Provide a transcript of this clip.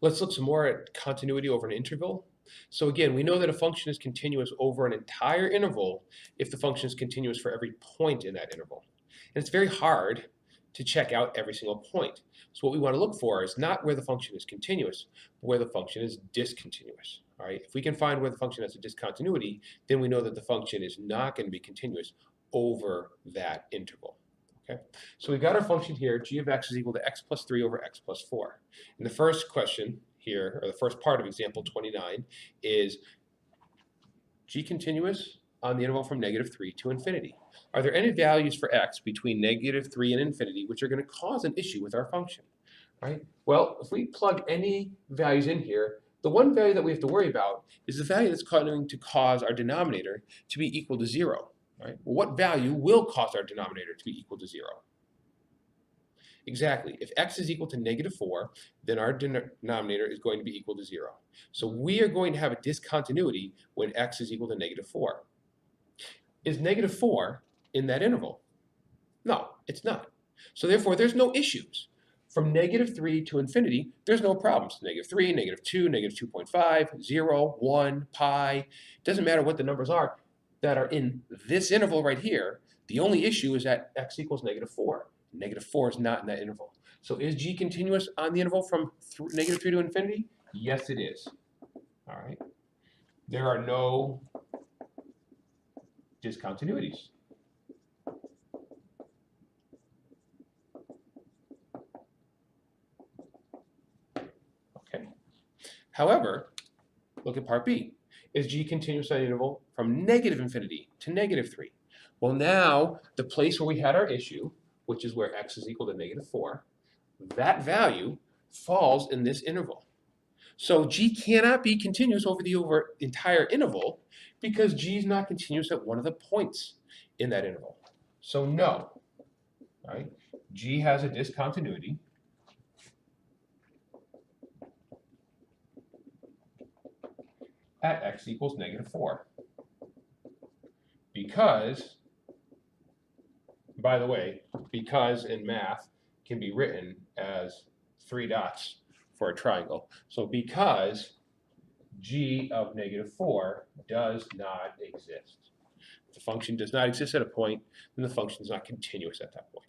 Let's look some more at continuity over an interval. So again, we know that a function is continuous over an entire interval if the function is continuous for every point in that interval. And it's very hard to check out every single point. So what we want to look for is not where the function is continuous, but where the function is discontinuous. All right? If we can find where the function has a discontinuity, then we know that the function is not going to be continuous over that interval. Okay, so we've got our function here, g of x is equal to x plus 3 over x plus 4. And the first question here, or the first part of example 29, is g continuous on the interval from -3 to infinity. Are there any values for x between -3 and infinity which are going to cause an issue with our function? Right? Well, if we plug any values in here, the one value that we have to worry about is the value that's going to cause our denominator to be equal to 0. Right? Well, what value will cause our denominator to be equal to 0? Exactly. If x is equal to -4, then our denominator is going to be equal to 0. So we are going to have a discontinuity when x is equal to -4. Is -4 in that interval? No, it's not. So therefore, there's no issues. From -3 to infinity, there's no problems. -3, -2, -2.5, 0, 1, pi. Doesn't matter what the numbers are that are in this interval right here. The only issue is that x equals -4. -4 is not in that interval. So is g continuous on the interval from -3 to infinity? Yes, it is. All right. There are no discontinuities. Okay. However, look at part B. Is g continuous on the interval from -infinity to -3? Well, now the place where we had our issue, which is where x is equal to -4, that value falls in this interval. So g cannot be continuous over the entire interval because g is not continuous at one of the points in that interval. So no, right? G has a discontinuity at x equals -4 because, by the way, because in math can be written as 3 dots for a triangle. So because g of -4 does not exist. If the function does not exist at a point, then the function is not continuous at that point.